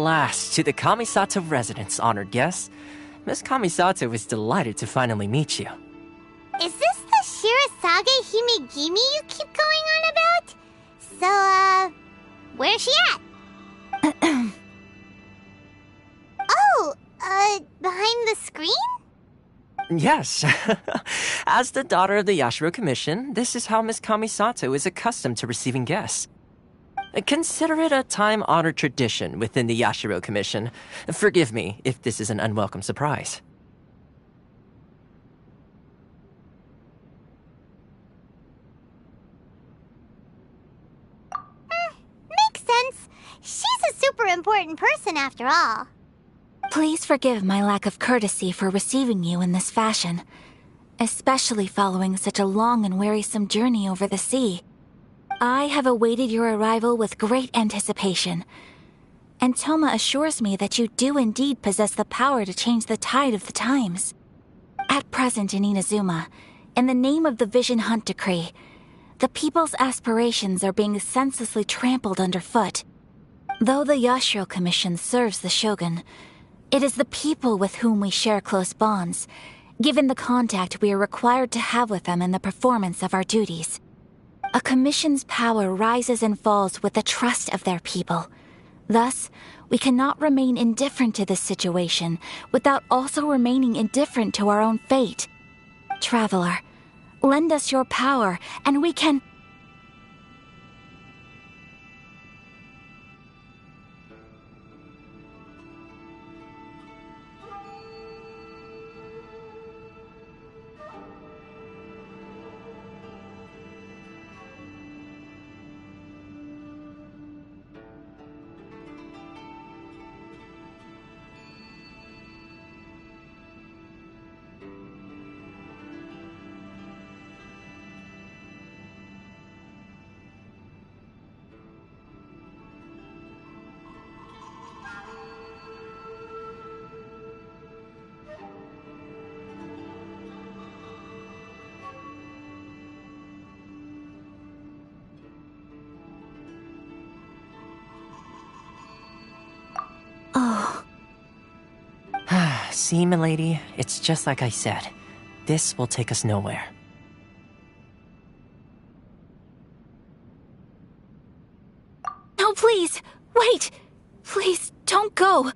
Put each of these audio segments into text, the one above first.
last to the Kamisato residence, honored guests. Miss Kamisato is delighted to finally meet you. Is this the Shirazage Himegimi you keep going on about? So, where's she at? Oh, behind the screen? Yes. As the daughter of the Yashiro Commission, this is how Miss Kamisato is accustomed to receiving guests. Consider it a time-honored tradition within the Yashiro Commission. Forgive me if this is an unwelcome surprise. Makes sense. She's a super important person after all. Please forgive my lack of courtesy for receiving you in this fashion, especially following such a long and wearisome journey over the sea. I have awaited your arrival with great anticipation, and Toma assures me that you do indeed possess the power to change the tide of the times. At present in Inazuma, in the name of the Vision Hunt Decree, the people's aspirations are being senselessly trampled underfoot. Though the Yashiro Commission serves the Shogun, it is the people with whom we share close bonds, given the contact we are required to have with them in the performance of our duties. A commission's power rises and falls with the trust of their people. Thus, we cannot remain indifferent to this situation without also remaining indifferent to our own fate. Traveler, lend us your power, and we can... Oh. See, milady, it's just like I said. This will take us nowhere. No, please! Wait! Please, don't go!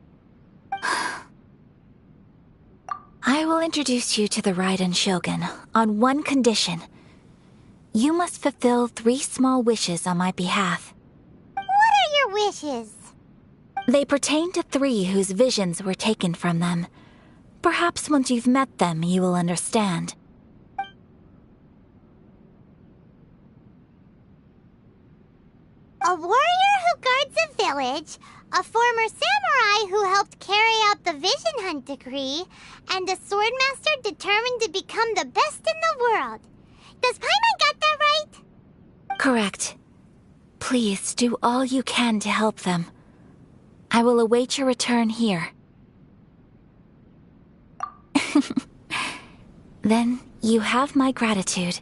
I will introduce you to the Raiden Shogun on one condition. You must fulfill 3 small wishes on my behalf. What are your wishes? They pertain to 3 whose visions were taken from them. Perhaps once you've met them, you will understand. A warrior who guards a village, a former samurai who helped carry out the Vision Hunt Decree, and a swordmaster determined to become the best in the world. Does Paimon got that right? Correct. Please do all you can to help them. I will await your return here. Then you have my gratitude.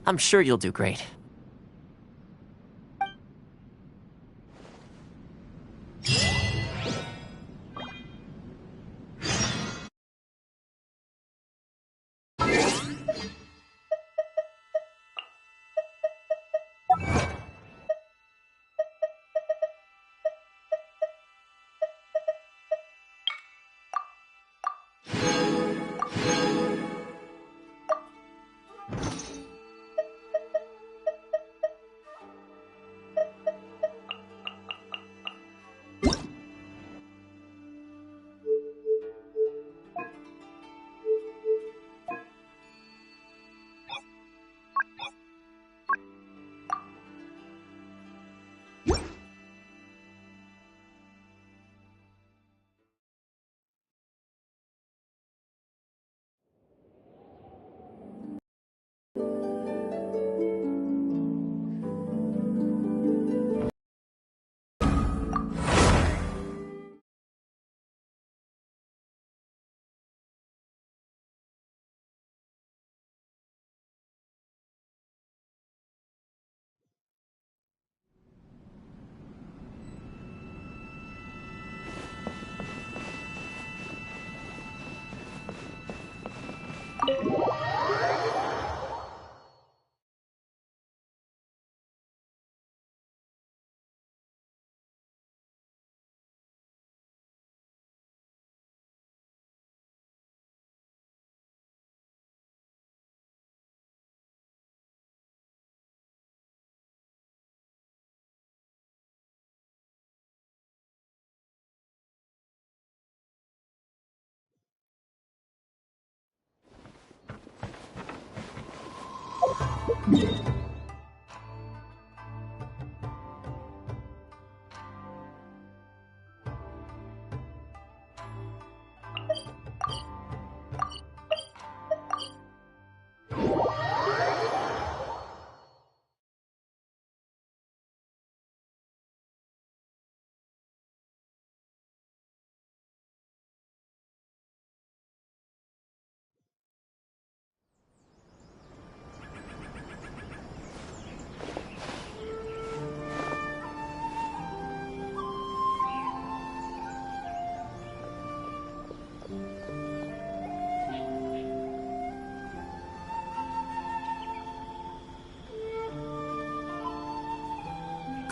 I'm sure you'll do great.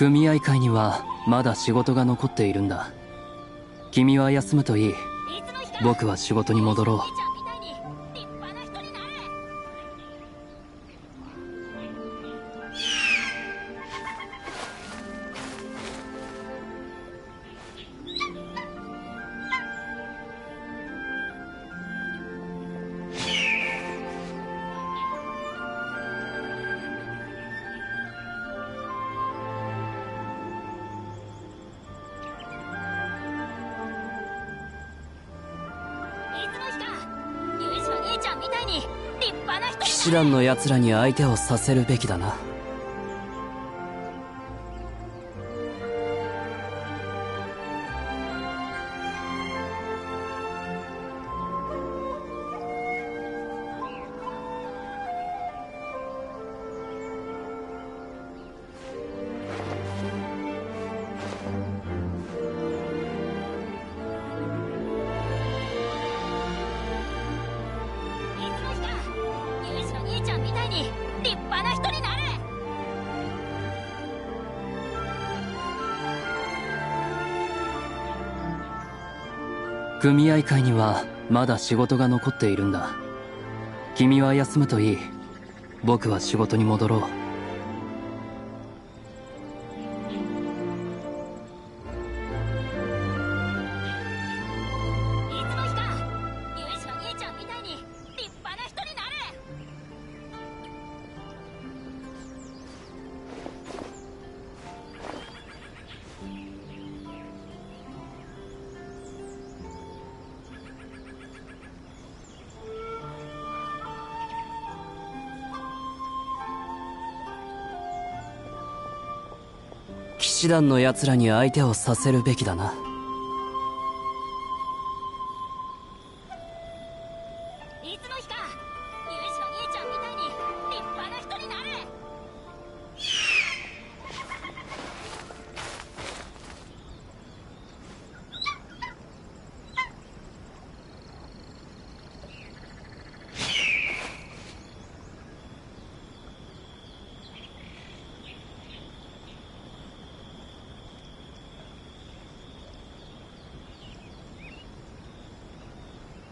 組合会にはまだ仕事が残っているんだ。君は休むといい。僕は仕事に戻ろう。騎士団の奴らに相手をさせるべきだな。組合会にはまだ仕事が残っているんだ。君は休むといい。僕は仕事に戻ろう。騎士団の奴らに相手をさせるべきだな。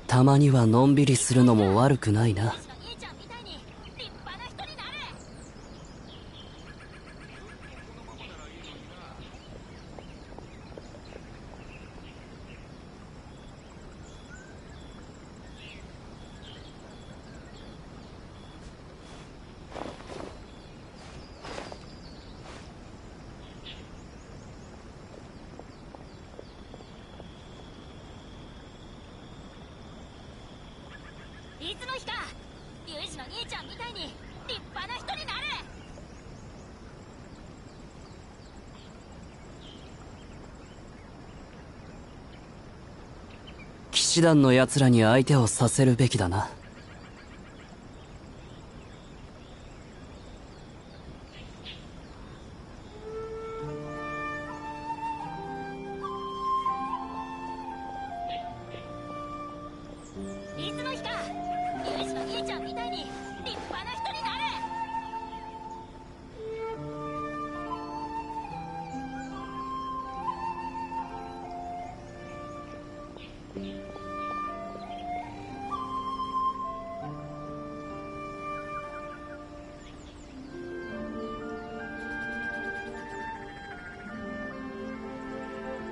たまにはのんびりするのも悪くないな。いつの日かユージの兄ちゃんみたいに立派な人になる。騎士団の奴らに相手をさせるべきだな。いつの日かユージの兄ちゃんみたいに立派な人になる。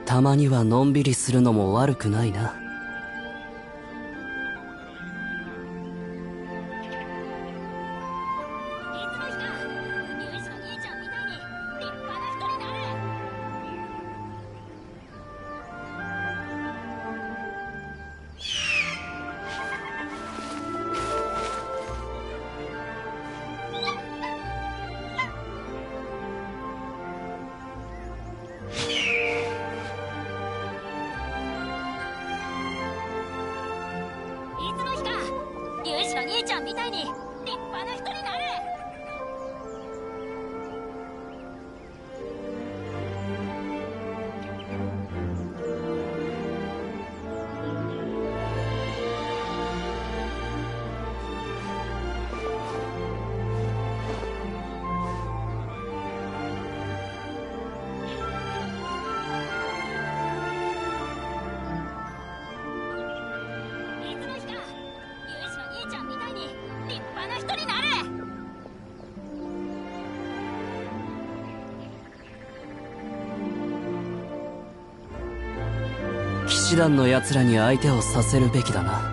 たまにはのんびりするのも悪くないな。いつの日かユージの兄ちゃんみたいに立派な人になる。騎士団の奴らに相手をさせるべきだな。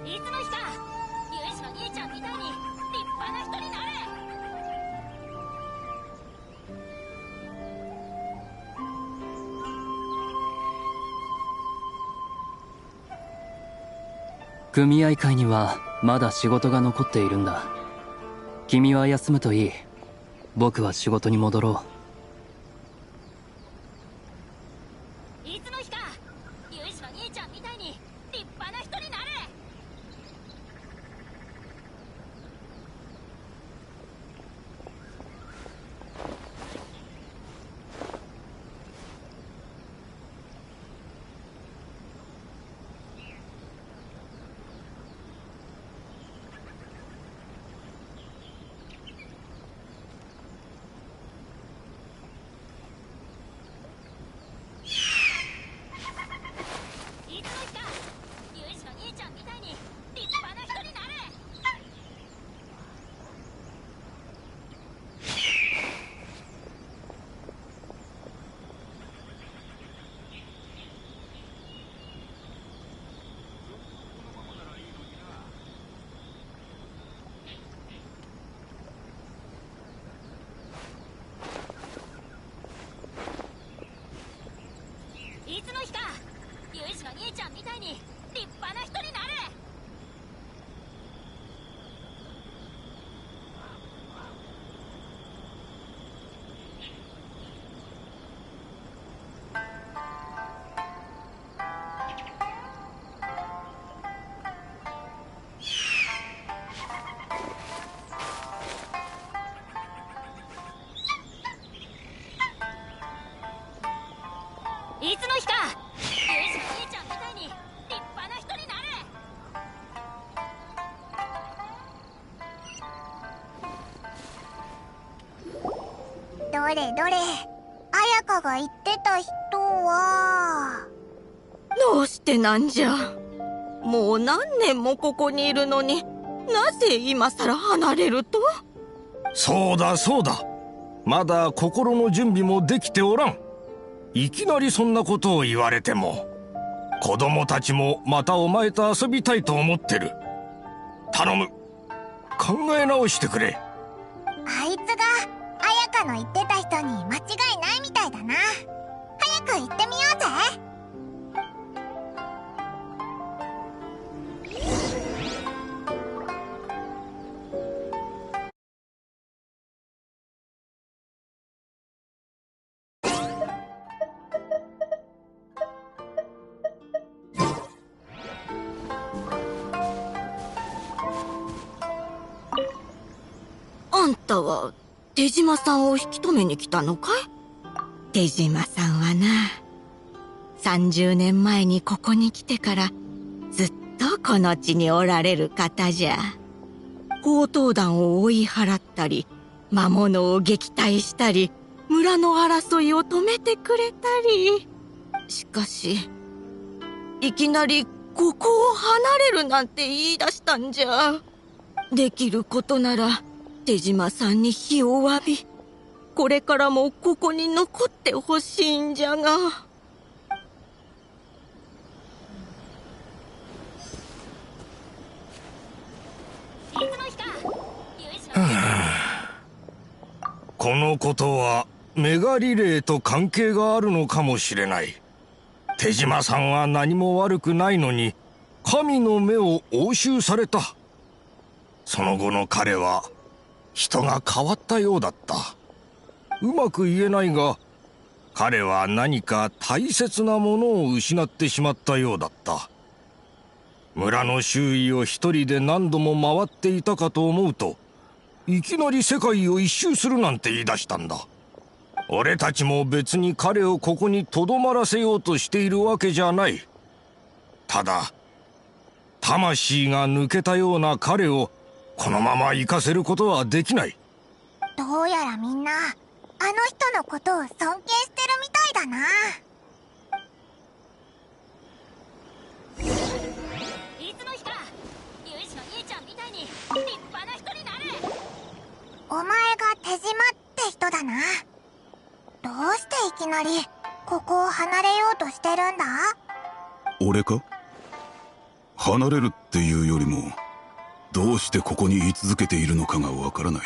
いつの日かユージの兄ちゃんみたいに立派な人になれ。組合会にはまだ仕事が残っているんだ。君は休むといい。僕は仕事に戻ろう。いつの日かユージの兄ちゃんみたいに立派な人になれ。いつの日かユージの兄ちゃんみたいに立派な人になれ。いつの日かユージの兄ちゃんみたいに立派な人になれ。いつの日かユージの兄ちゃんみたいに立派な人になれ。どれどれ、彩香が言ってた人は。どうしてなんじゃ。もう何年もここにいるのに、なぜ今さら離れると。そうだそうだ。まだ心の準備もできておらん。いきなりそんなことを言われても。子供たちもまたお前と遊びたいと思ってる。頼む。考え直してくれ。あいつが彩香の言ってた人に間違いないみたいだな。早く行ってみようぜ。あんたは手島さんを引き止めに来たのかい。手島さんはな、30年前にここに来てからずっとこの地におられる方じゃ。強盗団を追い払ったり、魔物を撃退したり、村の争いを止めてくれたり。しかしいきなりここを離れるなんて言い出したんじゃ。できることなら手島さんに火を浴び、これからもここに残ってほしいんじゃが。いつの日かユージの兄ちゃん。このことはメガリレーと関係があるのかもしれない。手島さんは何も悪くないのに神の目を押収された。その後の彼は人が変わったようだった。うまく言えないが、彼は何か大切なものを失ってしまったようだった。村の周囲を一人で何度も回っていたかと思うと、いきなり世界を一周するなんて言い出したんだ。俺たちも別に彼をここに留まらせようとしているわけじゃない。ただ、魂が抜けたような彼をこのまま行かせることはできない。どうやらみんなあの人のことを尊敬してるみたいだな。お前が手島って人だな。どうしていきなりここを離れようとしてるんだ？俺か？離れるっていうよりも、どうしてここに居続けているのかがわからない。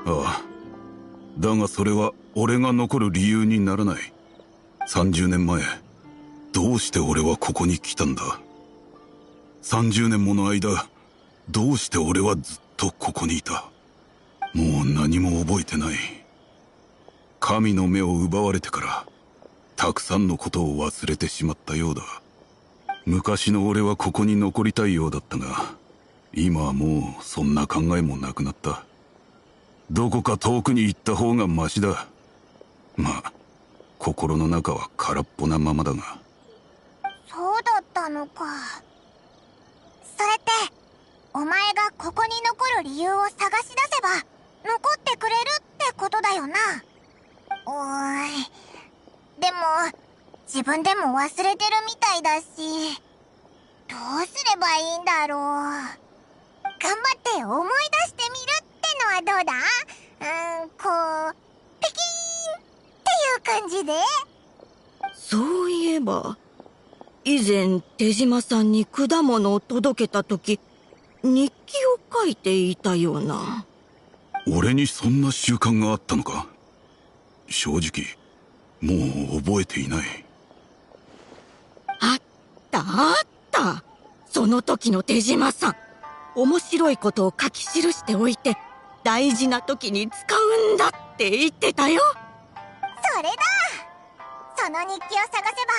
ああ。だがそれは俺が残る理由にならない。30年前、どうして俺はここに来たんだ。30年もの間、どうして俺はずっとここにいた。もう何も覚えてない。神の目を奪われてから、たくさんのことを忘れてしまったようだ。昔の俺はここに残りたいようだったが、今はもうそんな考えもなくなった。どこか遠くに行った方がマシだ。まあ、心の中は空っぽなままだが。そうだったのか。それって、お前がここに残る理由を探し出せば、残ってくれるってことだよな。おーい。でも、自分でも忘れてるみたいだし、どうすればいいんだろう。頑張って思い出してみるってのはどうだ？こう、ピキーンっていう感じで？そういえば、以前手島さんに果物を届けた時、日記を書いていたような。俺にそんな習慣があったのか？正直、もう覚えていない。あった。その時の手島さん。面白いことを書き記しておいて、大事な時に使うんだって言ってたよ。それだ！その日記を探せば、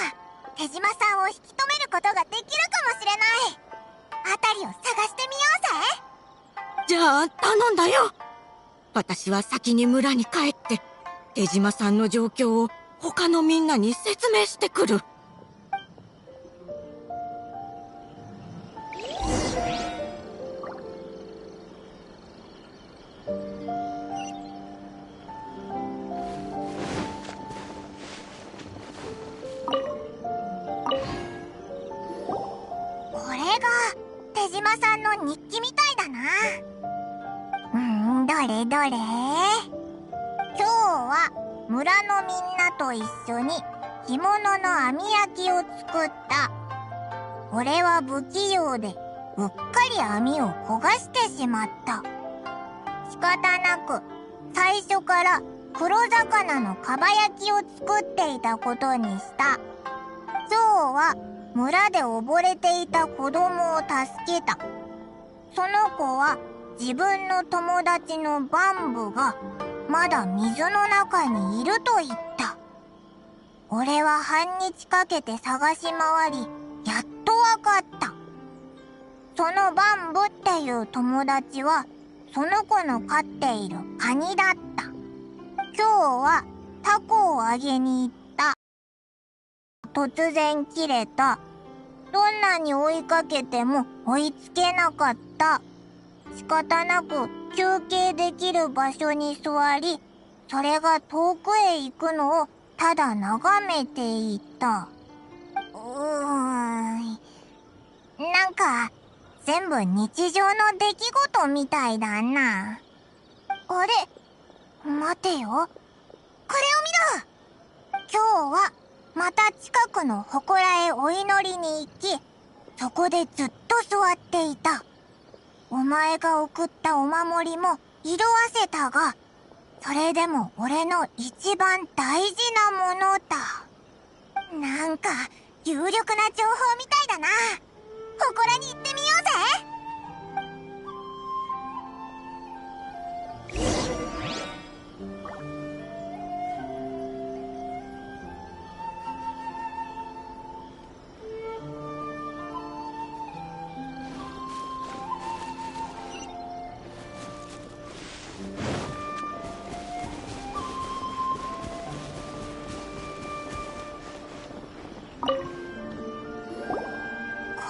手島さんを引き止めることができるかもしれない。あたりを探してみようぜ。じゃあ、頼んだよ。私は先に村に帰って、手島さんの状況を他のみんなに説明してくる。これが手島さんの日記みたいだな。どれどれ。今日は村のみんなと一緒に干物の網焼きを作った。俺は不器用でうっかり網を焦がしてしまった。仕方なく最初から黒魚のかば焼きを作っていたことにした。今日は村で溺れていた子供を助けた。その子は自分の友達のバンブがまだ水の中にいると言った。俺は半日かけて探し回り、やっとわかった。そのバンブっていう友達はその子の飼っているカニだった。今日はタコをあげに行った。突然切れた。どんなに追いかけても追いつけなかった。仕方なく休憩できる場所に座り、それが遠くへ行くのをただ眺めていた。なんか全部日常の出来事みたいだな。あれ？待てよ。これを見ろ！今日はまた近くの祠へお祈りに行き、そこでずっと座っていた。お前が送ったお守りも色あせたが、それでも俺の一番大事なものだ。なんか有力な情報みたいだな。祠に行ってみようぜ。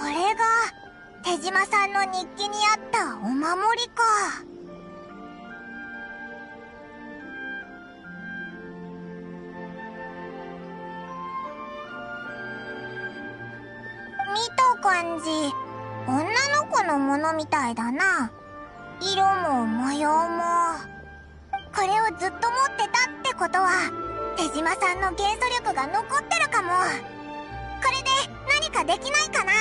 これが手島さんの日記にあったお守りか。見た感じ、女の子のものみたいだな。色も模様も。これをずっと持ってたってことは、手島さんの元素力が残ってるかも。これで何かできないかな。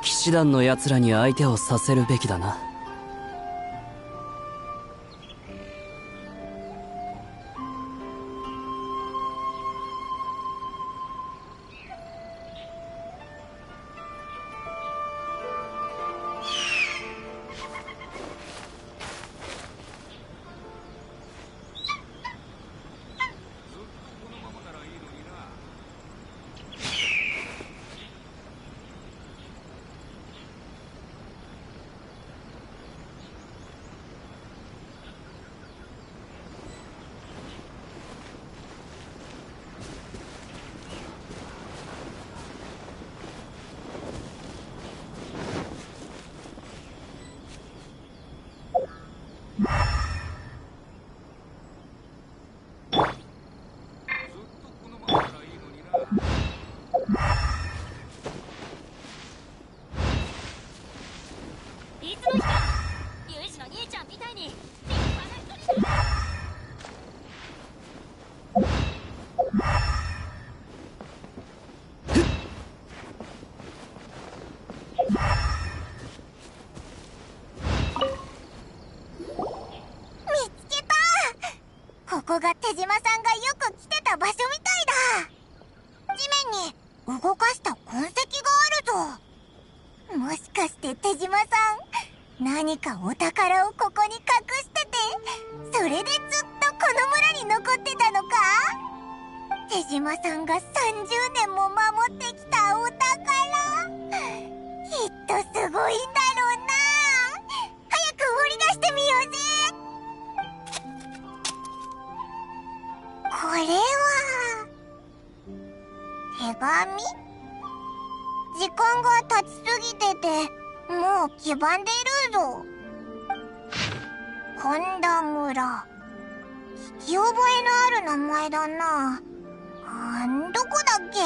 騎士団の奴らに相手をさせるべきだな。いつの日かユージの兄ちゃんみたいに立派な人になる。見つけた。ここが手島さんがよく来てた場所みたいだ。地面に動かした痕跡があるぞ。もしかして手島さん、何かお宝をここに隠してて、それでずっとこの村に残ってたのか？手島さんが30年も守ってきたお宝、きっとすごいんだろうな。早く掘り出してみようぜ。これは手紙？時間が経ちすぎててもう黄ばんでいるぞ。神田村、聞き覚えのある名前だな。どこだっけ？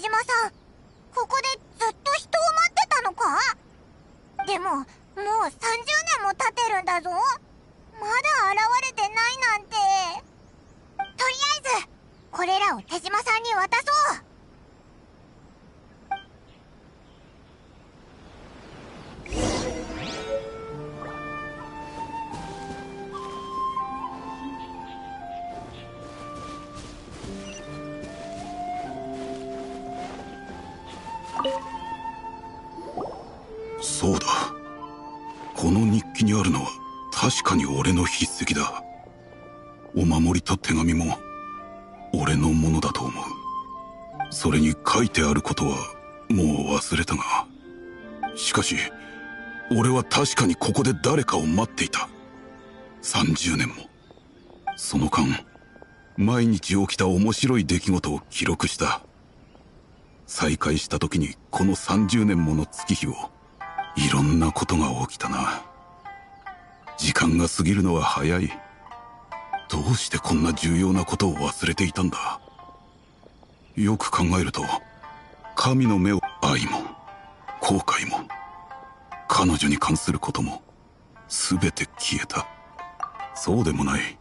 島さん、ここでずっと人を待ってたのか？でも、もう30年も経ってるんだぞ。まだ現れてないなんて。とりあえず、これらを手島さんに渡そう。そうだ。この日記にあるのは確かに俺の筆跡だ。お守りと手紙も俺のものだと思う。それに書いてあることはもう忘れたが、しかし俺は確かにここで誰かを待っていた。30年も。その間、毎日起きた面白い出来事を記録した。再会した時にこの30年もの月日を、いろんなことが起きたな。時間が過ぎるのは早い。どうしてこんな重要なことを忘れていたんだ。よく考えると、神の目を、愛も後悔も彼女に関することも全て消えた。そうでもない。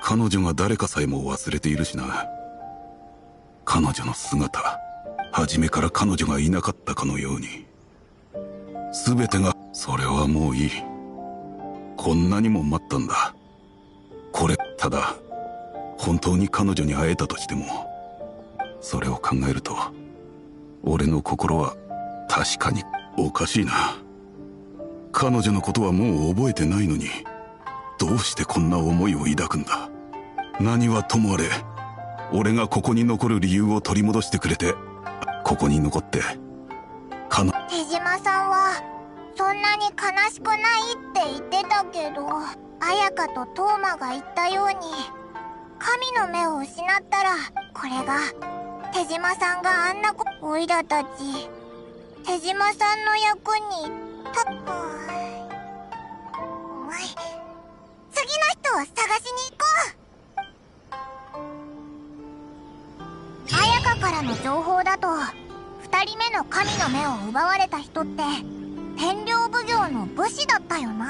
彼女が誰かさえも忘れているしな。彼女の姿、初めから彼女がいなかったかのように。全てが、それはもういい。こんなにも待ったんだ。これ、ただ、本当に彼女に会えたとしても、それを考えると、俺の心は確かにおかしいな。彼女のことはもう覚えてないのに、どうしてこんな思いを抱くんだ。何はともあれ、俺がここに残る理由を取り戻してくれて、ここに残って、手島さんは、そんなに悲しくないって言ってたけど、綾香とトーマが言ったように、神の目を失ったら、これが、手島さんがあんなおいらたち、手島さんの役に立った。次の人を探しに行こう。綾香からの情報だと、2人目の神の目を奪われた人って、天領奉行の武士だったよな。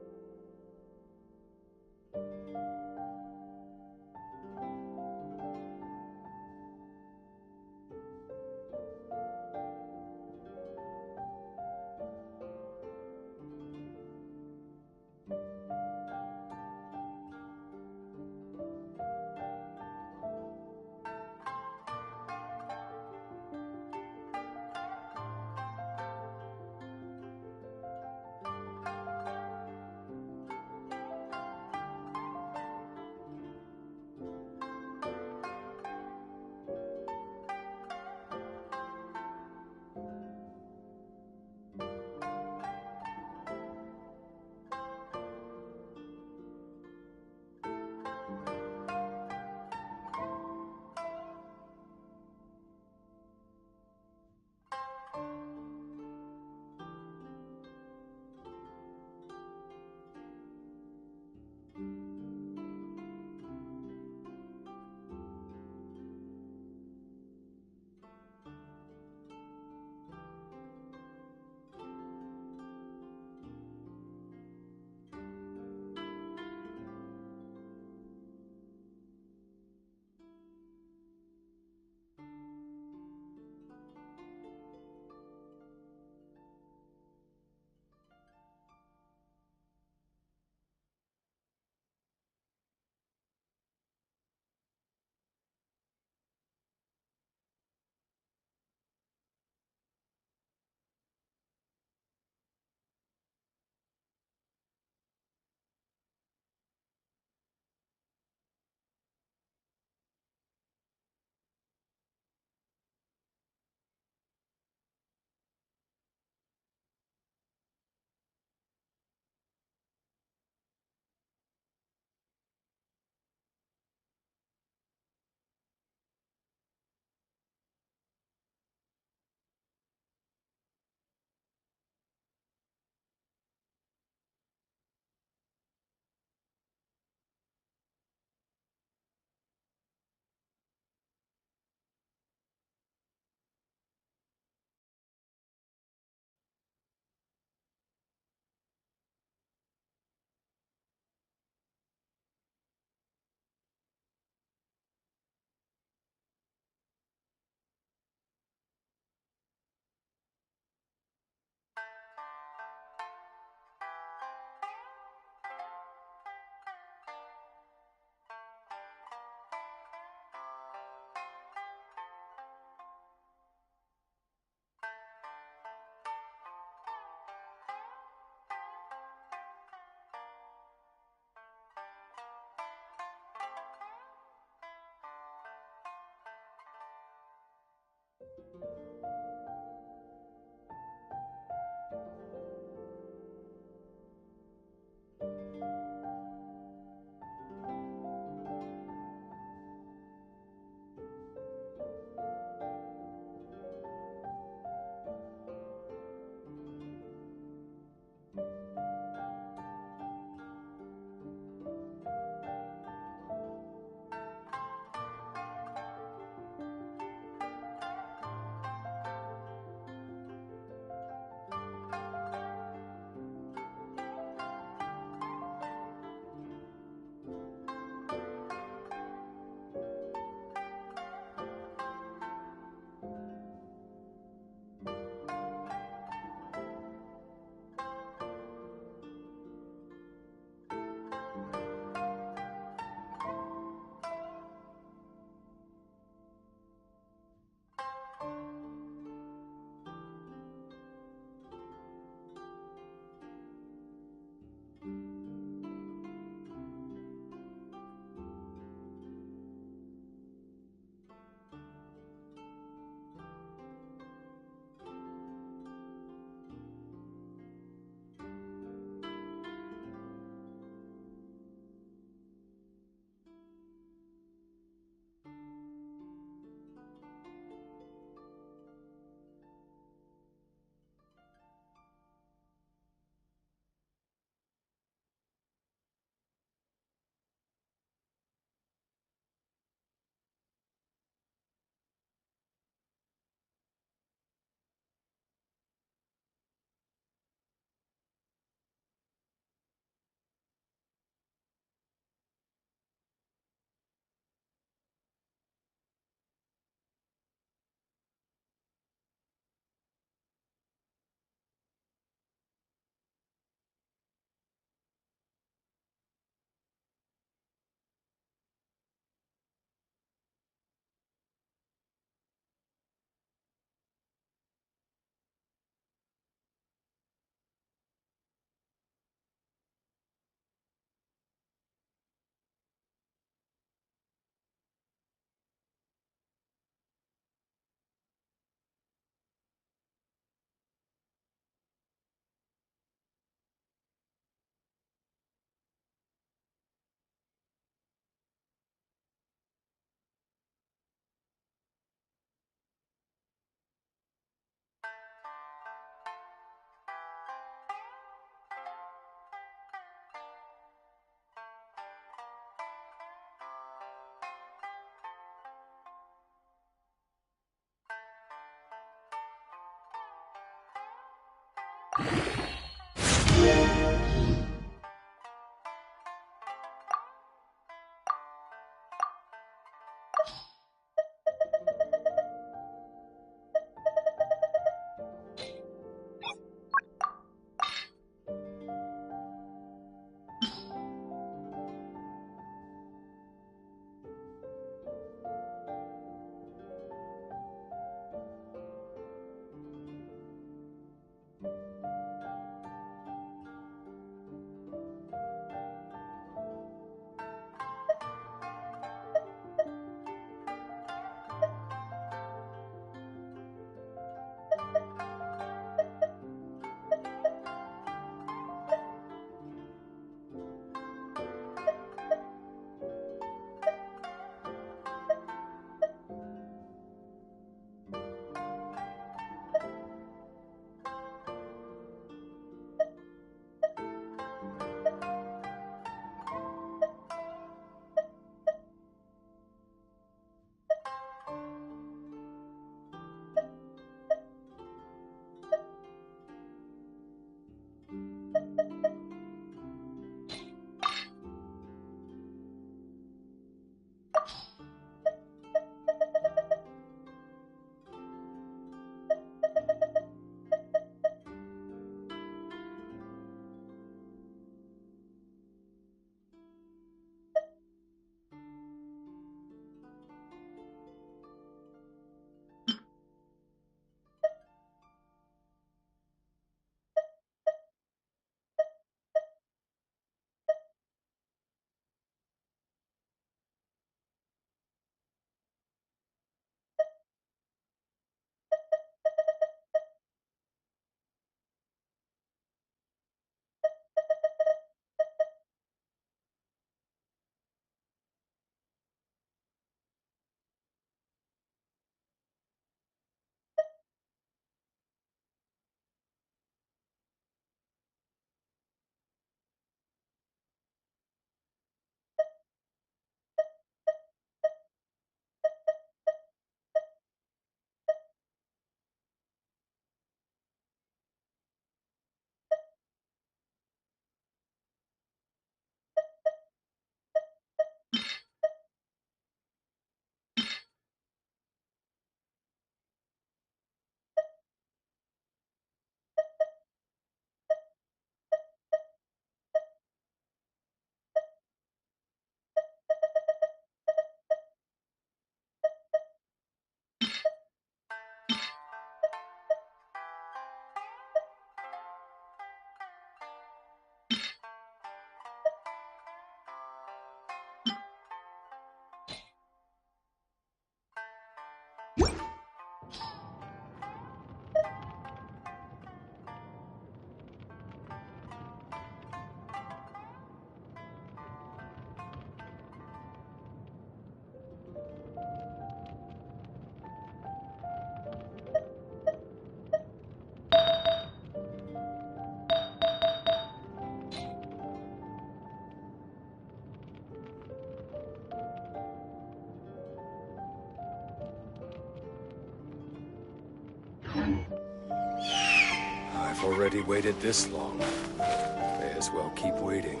Already waited this long. May as well keep waiting.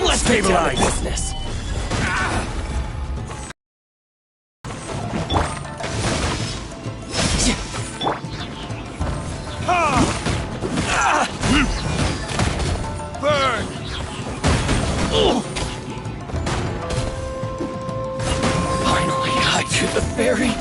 Let's stabilize business. Burn! Finally, I to the ferry.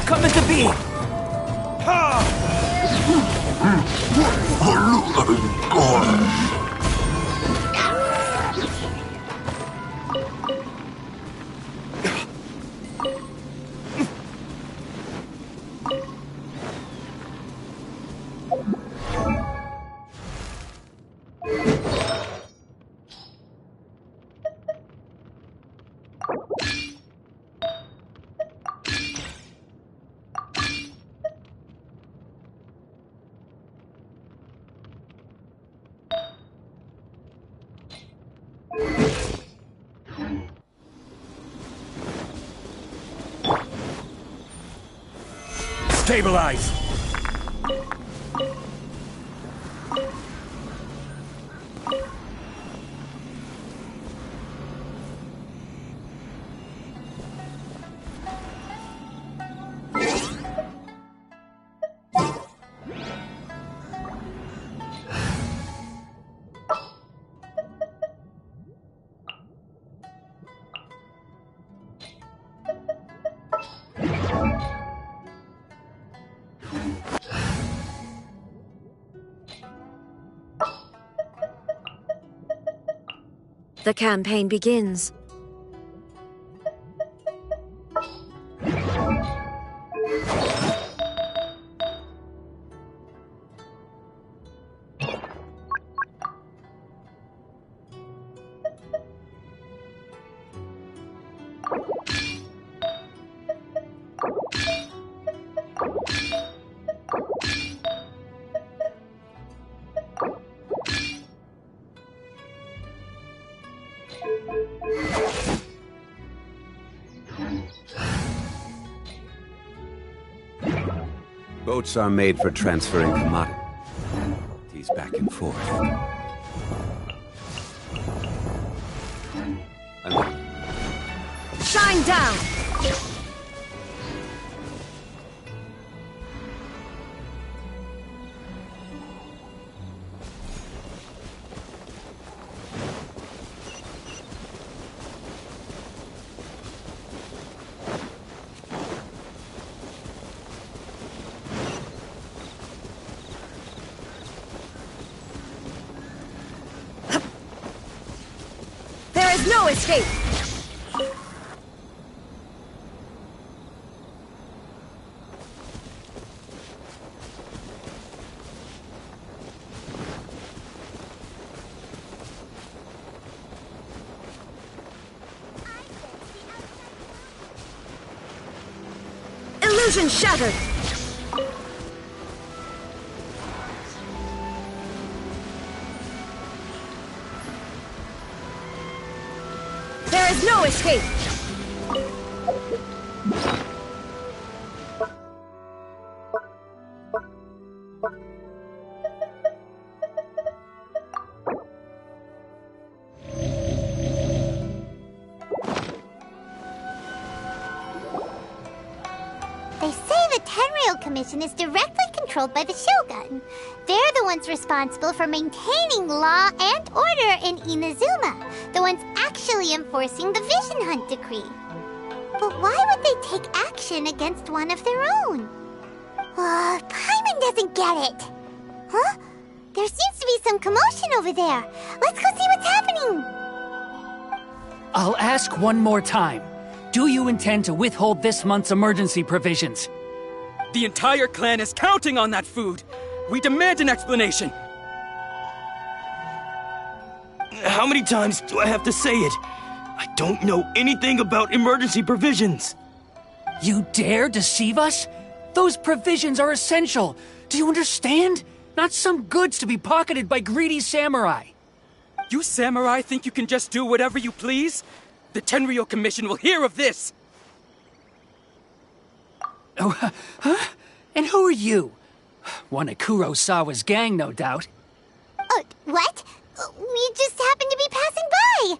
Come at the beam! Stabilize! The campaign begins. Boats are made for transferring commodities back and forth. Shine down! There is no escape! Vision shattered! There is no escape! They say the Tenryou Commission is directly controlled by the Shogun. They're the ones responsible for maintaining law and order in Inazuma, the ones actually enforcing the Vision Hunt decree. But why would they take action against one of their own? Paimon doesn't get it. Huh? There seems to be some commotion over there. Let's go see what's happening. I'll ask one more time. Do you intend to withhold this month's emergency provisions? The entire clan is counting on that food! We demand an explanation! How many times do I have to say it? I don't know anything about emergency provisions! You dare deceive us? Those provisions are essential! Do you understand? Not some goods to be pocketed by greedy samurai! You samurai think you can just do whatever you please? The Tenryou Commission will hear of this! Oh, huh? And who are you? One of Kurosawa's gang, no doubt. What? We just happened to be passing by!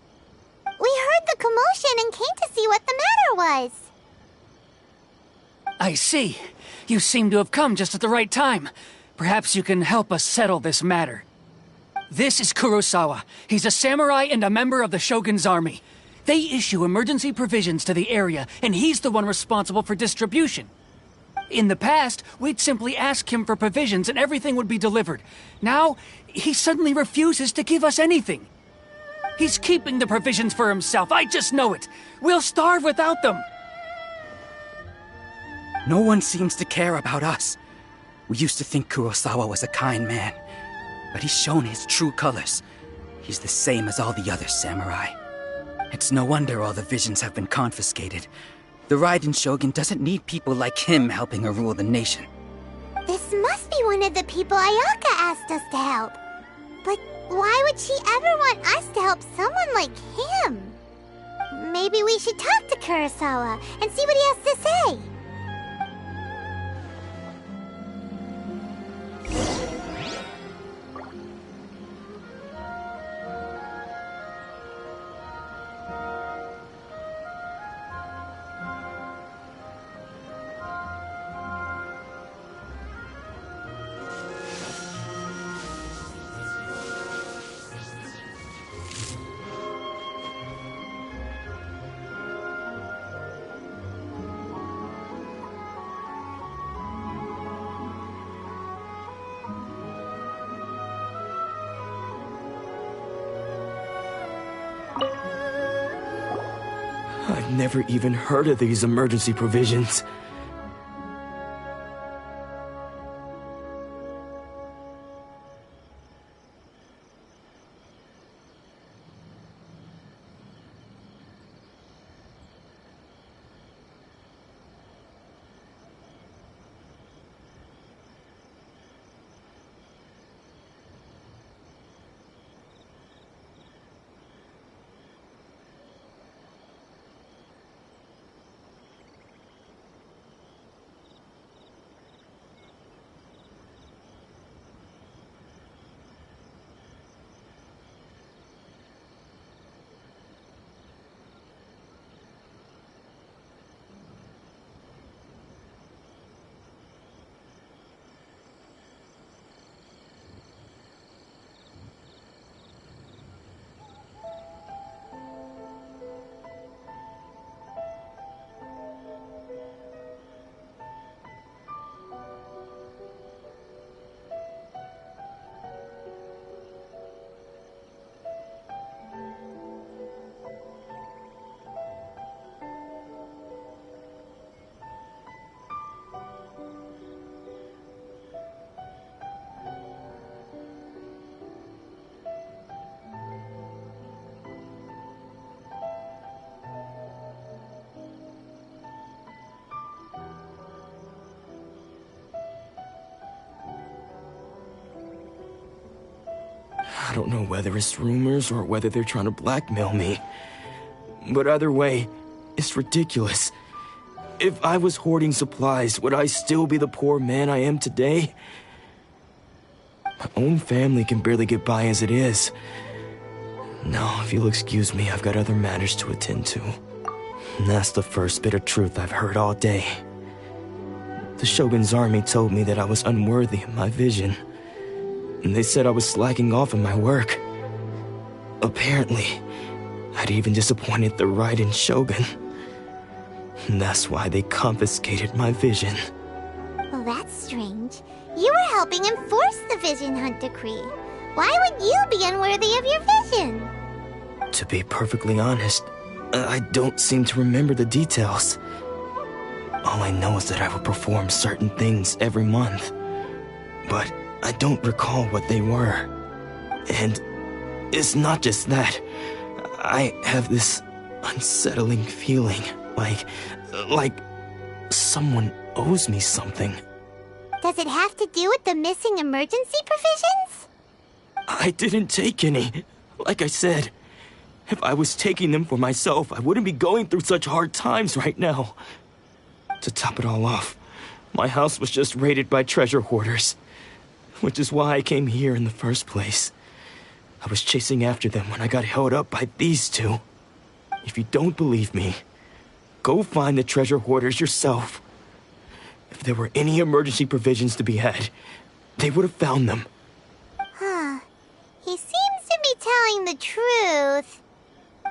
We heard the commotion and came to see what the matter was. I see. You seem to have come just at the right time. Perhaps you can help us settle this matter. This is Kurosawa. He's a samurai and a member of the Shogun's army. They issue emergency provisions to the area, and he's the one responsible for distribution. In the past, we'd simply ask him for provisions and everything would be delivered. Now, he suddenly refuses to give us anything. He's keeping the provisions for himself, I just know it. We'll starve without them. No one seems to care about us. We used to think Kurosawa was a kind man, but he's shown his true colors. He's the same as all the other samurai. It's no wonder all the visions have been confiscated. The Raiden Shogun doesn't need people like him helping her rule the nation. This must be one of the people Ayaka asked us to help. But why would she ever want us to help someone like him? Maybe we should talk to Kurosawa and see what he has to say. I've never even heard of these emergency provisions. I don't know whether it's rumors or whether they're trying to blackmail me. But either way, it's ridiculous. If I was hoarding supplies, would I still be the poor man I am today? My own family can barely get by as it is. Now, if you'll excuse me, I've got other matters to attend to. And that's the first bit of truth I've heard all day. The Shogun's army told me that I was unworthy of my vision. And they said I was slacking off in my work. Apparently, I'd even disappointed the Raiden Shogun. And that's why they confiscated my vision. Well, that's strange. You were helping enforce the Vision Hunt Decree. Why would you be unworthy of your vision? To be perfectly honest, I don't seem to remember the details. All I know is that I would perform certain things every month. But I don't recall what they were. And it's not just that. I have this unsettling feeling, like someone owes me something. Does it have to do with the missing emergency provisions? I didn't take any. Like I said, if I was taking them for myself, I wouldn't be going through such hard times right now. To top it all off, my house was just raided by treasure hoarders, which is why I came here in the first place. I was chasing after them when I got held up by these two. If you don't believe me, go find the treasure hoarders yourself. If there were any emergency provisions to be had, they would have found them. Huh. He seems to be telling the truth.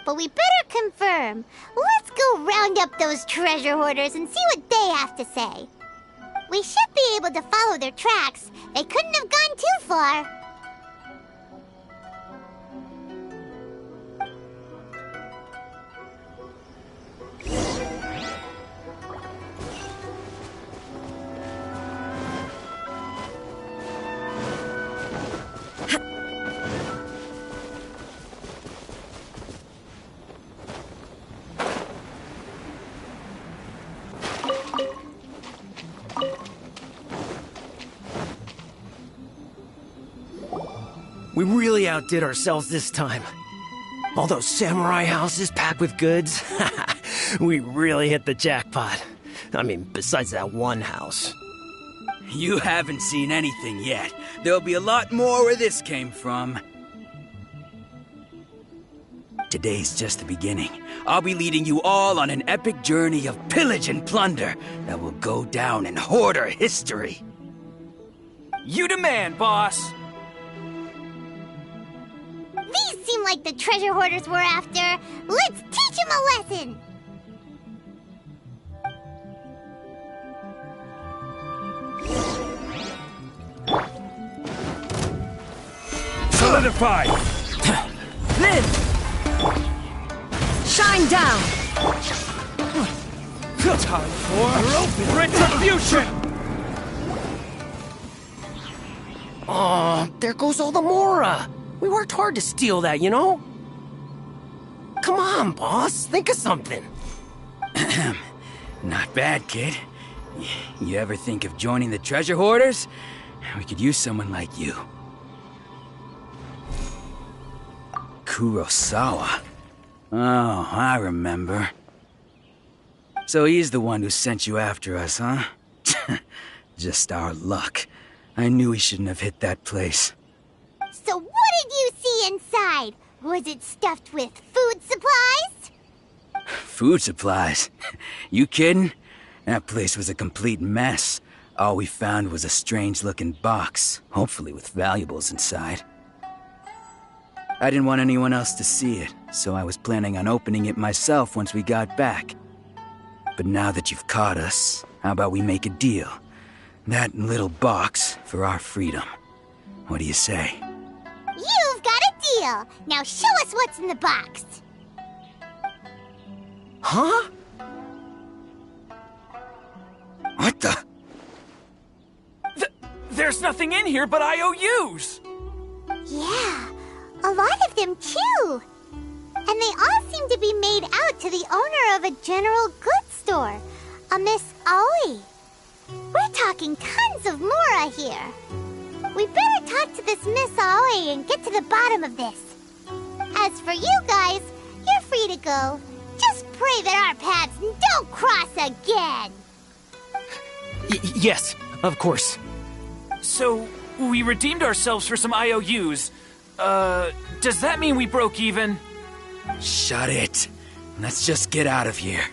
But we better confirm. Let's go round up those treasure hoarders and see what they have to say. We should be able to follow their tracks. They couldn't have gone too far. We really outdid ourselves this time. All those samurai houses packed with goods. We really hit the jackpot. I mean, besides that one house. You haven't seen anything yet. There'll be a lot more where this came from. Today's just the beginning. I'll be leading you all on an epic journey of pillage and plunder that will go down in hoarder history. You demand, boss! These seem like the treasure hoarders we're after. Let's teach them a lesson! Solidify! Then! Shine down! Time for retribution! Aw, there goes all the Mora. We worked hard to steal that, you know? Come on, boss. Think of something. Not bad, kid. You ever think of joining the treasure hoarders? We could use someone like you. Kurosawa. Oh, I remember. So he's the one who sent you after us, huh? Just our luck. I knew he shouldn't have hit that place. So what did you see inside? Was it stuffed with food supplies? Food supplies? You kidding? That place was a complete mess. All we found was a strange-looking box, hopefully with valuables inside. I didn't want anyone else to see it, so I was planning on opening it myself once we got back. But now that you've caught us, how about we make a deal? That little box for our freedom. What do you say? You've got a deal! Now show us what's in the box! Huh? What the? There's nothing in here but IOUs! Yeah, a lot of them too! And they all seem to be made out to the owner of a general goods store, a Miss Aoi. We're talking tons of Mora here. We better talk to this Miss Aoi away and get to the bottom of this. As for you guys, you're free to go. Just pray that our paths don't cross again. Yes, of course. So, we redeemed ourselves for some IOUs. Does that mean we broke even? Shut it. Let's just get out of here.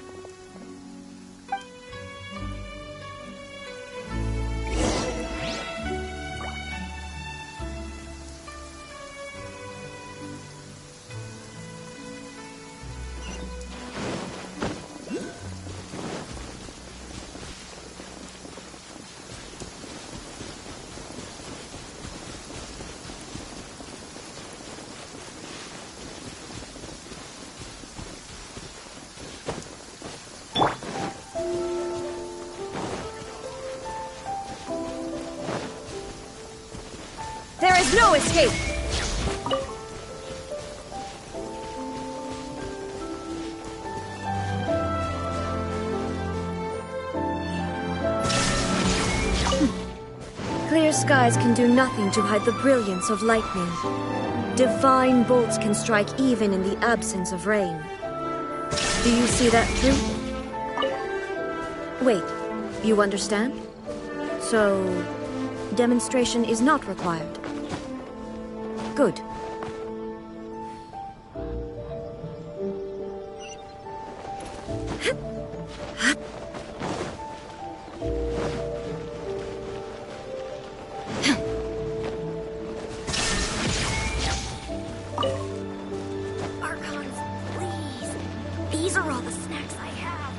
There is no escape! Clear skies can do nothing to hide the brilliance of lightning. Divine bolts can strike even in the absence of rain. Do you see that too? Wait, you understand? So, demonstration is not required. Good. Archons, please. These are all the snacks I have.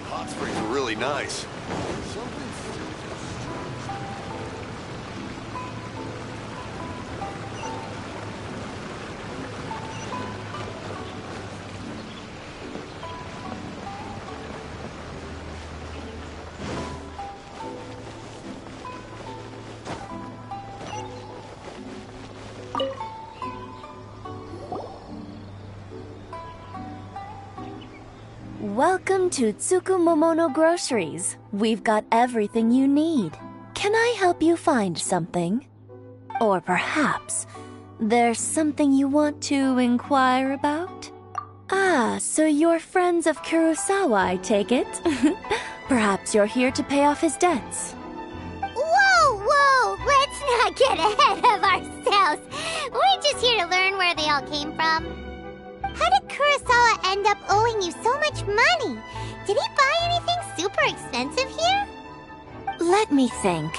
Hot springs are really nice. Welcome to Tsukumomono Groceries. We've got everything you need. Can I help you find something? Or perhaps there's something you want to inquire about? Ah, so you're friends of Kurosawa, I take it? Perhaps you're here to pay off his debts. Whoa, whoa! Let's not get ahead of ourselves. We're just here to learn where they all came from. How did Kurosawa end up owing you so much money? Did he buy anything super expensive here? Let me think.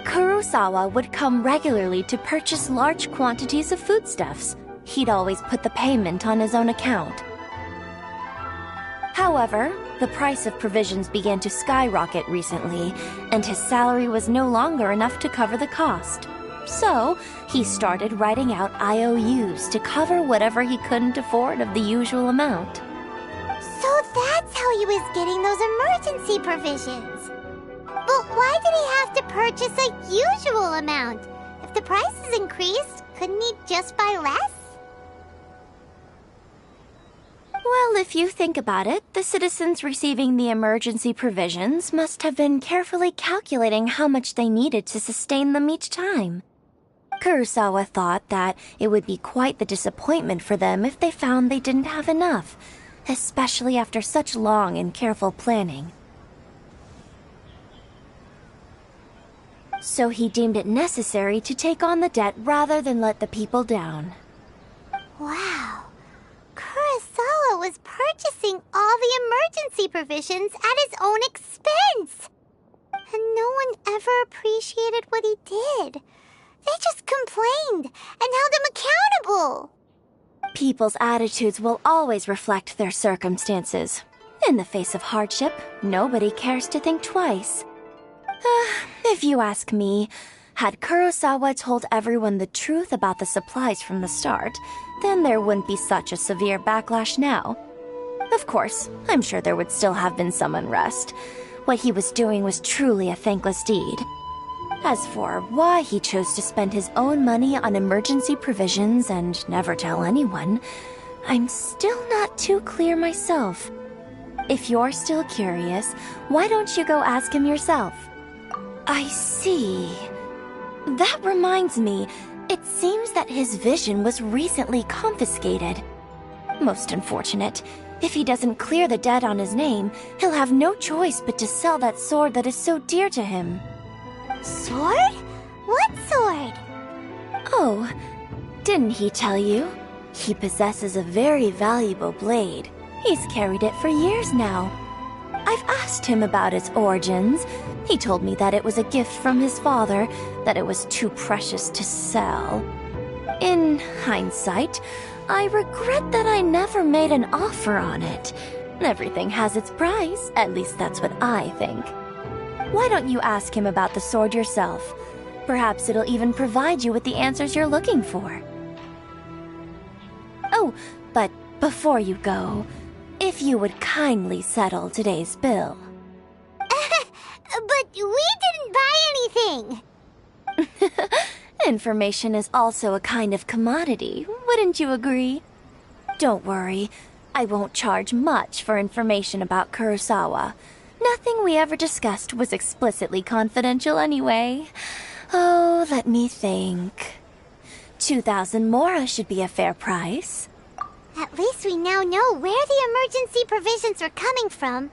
Kurosawa would come regularly to purchase large quantities of foodstuffs. He'd always put the payment on his own account. However, the price of provisions began to skyrocket recently, and his salary was no longer enough to cover the cost. So, he started writing out IOUs to cover whatever he couldn't afford of the usual amount. So that's how he was getting those emergency provisions. But why did he have to purchase a usual amount? If the prices increased, couldn't he just buy less? Well, if you think about it, the citizens receiving the emergency provisions must have been carefully calculating how much they needed to sustain them each time. Kurosawa thought that it would be quite the disappointment for them if they found they didn't have enough, especially after such long and careful planning. So he deemed it necessary to take on the debt rather than let the people down. Wow. Kurosawa was purchasing all the emergency provisions at his own expense. And no one ever appreciated what he did. They just complained and held him accountable. People's attitudes will always reflect their circumstances. In the face of hardship, nobody cares to think twice. If you ask me, had Kurosawa told everyone the truth about the supplies from the start, then there wouldn't be such a severe backlash now. Of course, I'm sure there would still have been some unrest. What he was doing was truly a thankless deed. As for why he chose to spend his own money on emergency provisions and never tell anyone, I'm still not too clear myself. If you're still curious, why don't you go ask him yourself? I see. That reminds me, it seems that his vision was recently confiscated. Most unfortunate. If he doesn't clear the debt on his name, he'll have no choice but to sell that sword that is so dear to him. Sword? What sword? Oh, didn't he tell you? He possesses a very valuable blade. He's carried it for years now. I've asked him about its origins. He told me that it was a gift from his father, that it was too precious to sell. In hindsight, I regret that I never made an offer on it. Everything has its price, at least that's what I think. Why don't you ask him about the sword yourself? Perhaps it'll even provide you with the answers you're looking for. Oh, but before you go, if you would kindly settle today's bill. But we didn't buy anything! Information is also a kind of commodity, wouldn't you agree? Don't worry, I won't charge much for information about Kurosawa. Nothing we ever discussed was explicitly confidential anyway. Oh, let me think. 2,000 mora should be a fair price. At least we now know where the emergency provisions are coming from.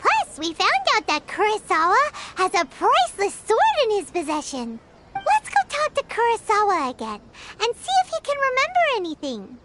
Plus, we found out that Kurosawa has a priceless sword in his possession. Let's go talk to Kurosawa again and see if he can remember anything.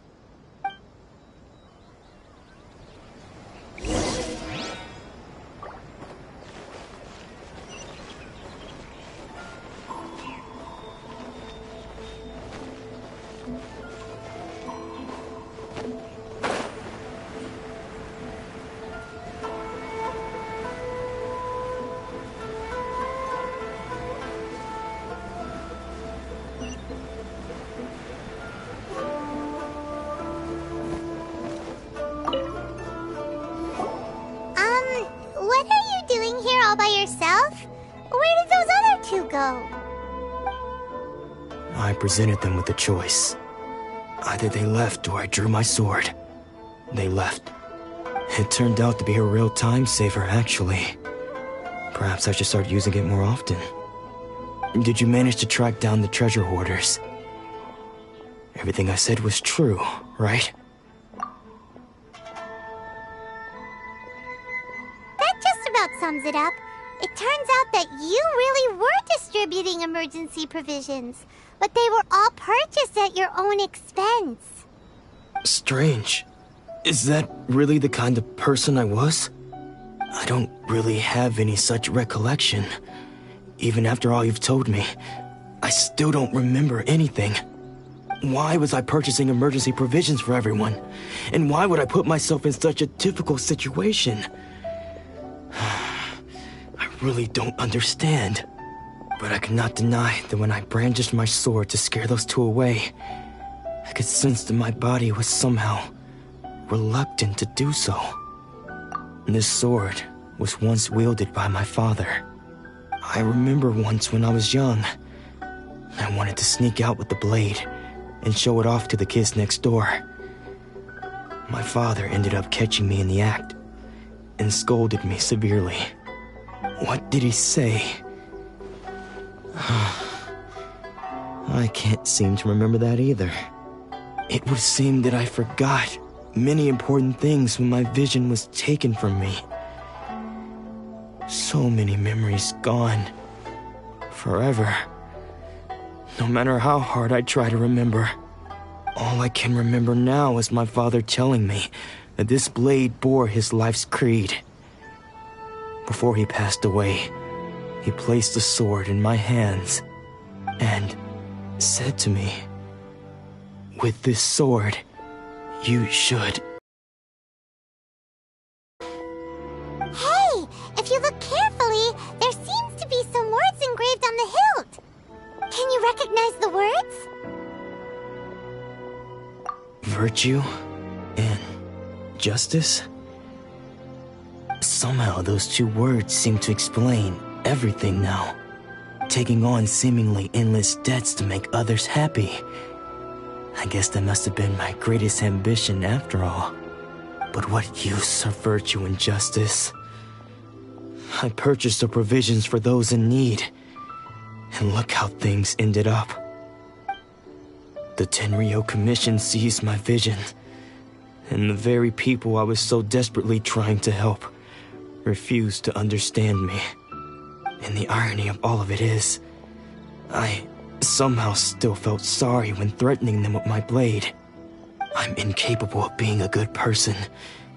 What are you doing here all by yourself? Where did those other two go? I presented them with a choice. Either they left or I drew my sword. They left. It turned out to be a real time saver, actually. Perhaps I should start using it more often. Did you manage to track down the treasure hoarders? Everything I said was true, right? That just about sums it up. It turns out that you really were distributing emergency provisions, but they were all purchased at your own expense. Strange. Is that really the kind of person I was? I don't really have any such recollection. Even after all you've told me, I still don't remember anything. Why was I purchasing emergency provisions for everyone? And why would I put myself in such a difficult situation? I really don't understand. But I cannot deny that when I brandished my sword to scare those two away, I could sense that my body was somehow reluctant to do so. This sword was once wielded by my father. I remember once when I was young, I wanted to sneak out with the blade and show it off to the kids next door. My father ended up catching me in the act and scolded me severely. What did he say? I can't seem to remember that either. It would seem that I forgot many important things when my vision was taken from me. So many memories gone. Forever. No matter how hard I try to remember, all I can remember now is my father telling me that this blade bore his life's creed. Before he passed away, he placed the sword in my hands and said to me, "With this sword, you should..." Hey, if you look carefully, there seems to be some words engraved on the hilt. Can you recognize the words? Virtue and justice? Somehow those two words seem to explain everything now. Taking on seemingly endless debts to make others happy. I guess that must have been my greatest ambition after all. But what use of virtue and justice? I purchased the provisions for those in need. And look how things ended up. The Tenryo Commission seized my vision. And the very people I was so desperately trying to help refused to understand me. And the irony of all of it is, I somehow still felt sorry when threatening them with my blade. I'm incapable of being a good person,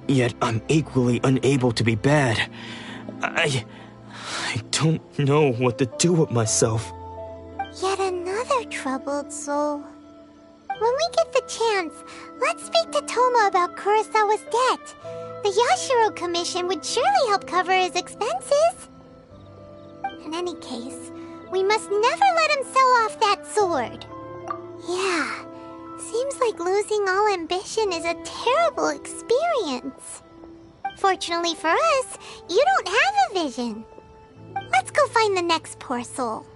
yet I'm equally unable to be bad. I don't know what to do with myself. Yet another troubled soul. When we get the chance, let's speak to Toma about Kurosawa's debt. The Yashiro Commission would surely help cover his expenses. In any case, we must never let him sell off that sword. Yeah, seems like losing all ambition is a terrible experience. Fortunately for us, you don't have a vision. Let's go find the next poor soul.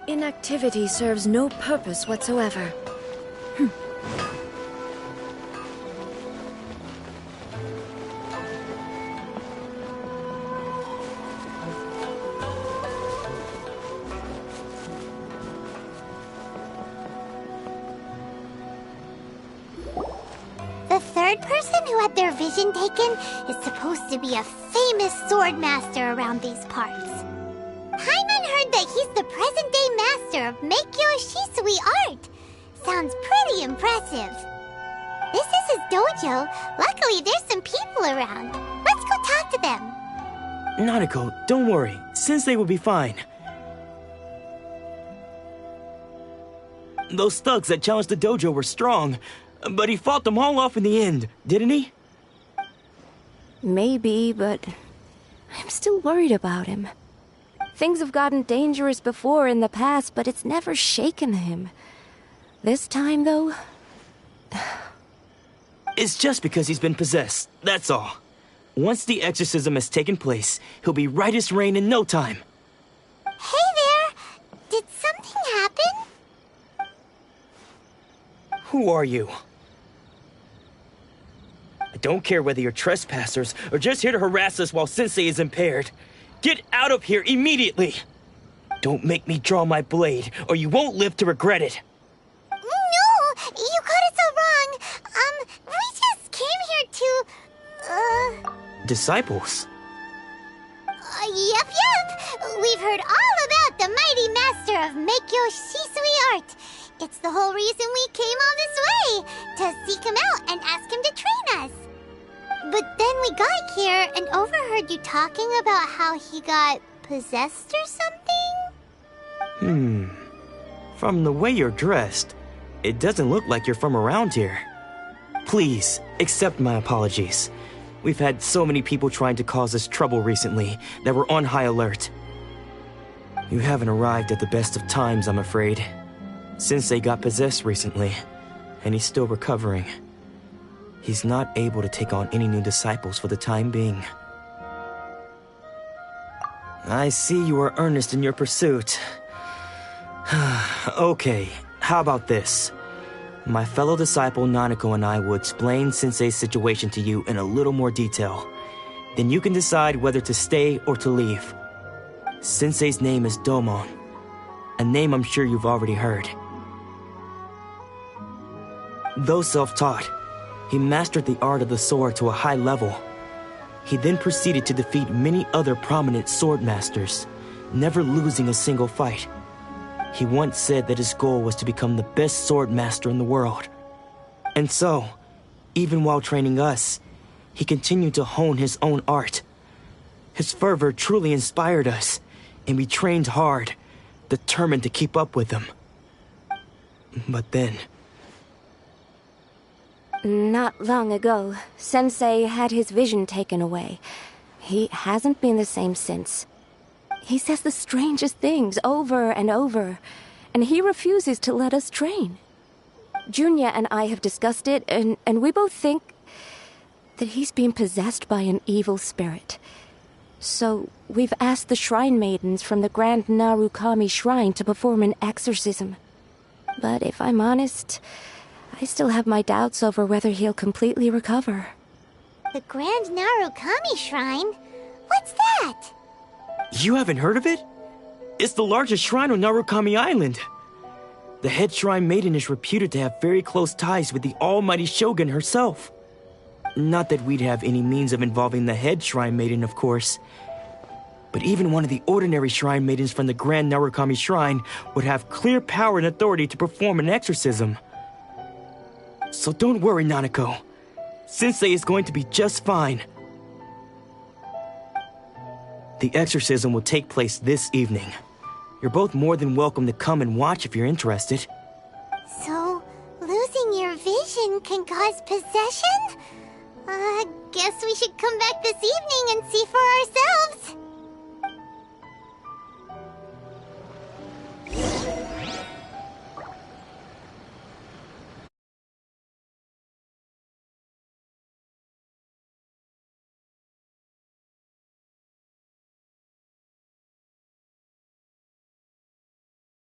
Inactivity serves no purpose whatsoever. The third person who had their vision taken is supposed to be a famous sword master around these parts. Paimon heard that he's the present-day master of Meikyo Shisui art. Sounds pretty impressive. This is his dojo. Luckily, there's some people around. Let's go talk to them. Nanako, don't worry. Sensei will be fine. Those thugs that challenged the dojo were strong, but he fought them all off in the end, didn't he? Maybe, but I'm still worried about him. Things have gotten dangerous before in the past, but it's never shaken him. This time, though... It's just because he's been possessed, that's all. Once the exorcism has taken place, he'll be right as rain in no time. Hey there! Did something happen? Who are you? I don't care whether you're trespassers or just here to harass us while Sensei is impaired. Get out of here immediately! Don't make me draw my blade, or you won't live to regret it. No! You got it so wrong! We just came here to... disciples? Yep. We've heard all about the mighty master of Meikyo Shisui art. It's the whole reason we came all this way, to seek him out and ask him to train us. But then we got here and overheard you talking about how he got possessed or something? From the way you're dressed, it doesn't look like you're from around here. Please, accept my apologies. We've had so many people trying to cause us trouble recently that we're on high alert. You haven't arrived at the best of times, I'm afraid. Sensei got possessed recently, and he's still recovering. He's not able to take on any new disciples for the time being. I see you are earnest in your pursuit. Okay, how about this? My fellow disciple Nanako and I will explain Sensei's situation to you in a little more detail. Then you can decide whether to stay or to leave. Sensei's name is Domon, a name I'm sure you've already heard. Though self-taught, he mastered the art of the sword to a high level. He then proceeded to defeat many other prominent sword masters, never losing a single fight. He once said that his goal was to become the best sword master in the world. And so, even while training us, he continued to hone his own art. His fervor truly inspired us, and we trained hard, determined to keep up with him. But then... Not long ago, Sensei had his vision taken away. He hasn't been the same since. He says the strangest things over and over, and he refuses to let us train. Junya and I have discussed it, and we both think that he's been possessed by an evil spirit. So we've asked the shrine maidens from the Grand Narukami Shrine to perform an exorcism. But if I'm honest, I still have my doubts over whether he'll completely recover. The Grand Narukami Shrine? What's that? You haven't heard of it? It's the largest shrine on Narukami Island. The head shrine maiden is reputed to have very close ties with the almighty Shogun herself. Not that we'd have any means of involving the head shrine maiden, of course. But even one of the ordinary shrine maidens from the Grand Narukami Shrine would have clear power and authority to perform an exorcism. So don't worry, Nanako. Sensei is going to be just fine. The exorcism will take place this evening. You're both more than welcome to come and watch if you're interested. So, losing your vision can cause possession? Guess we should come back this evening and see for ourselves.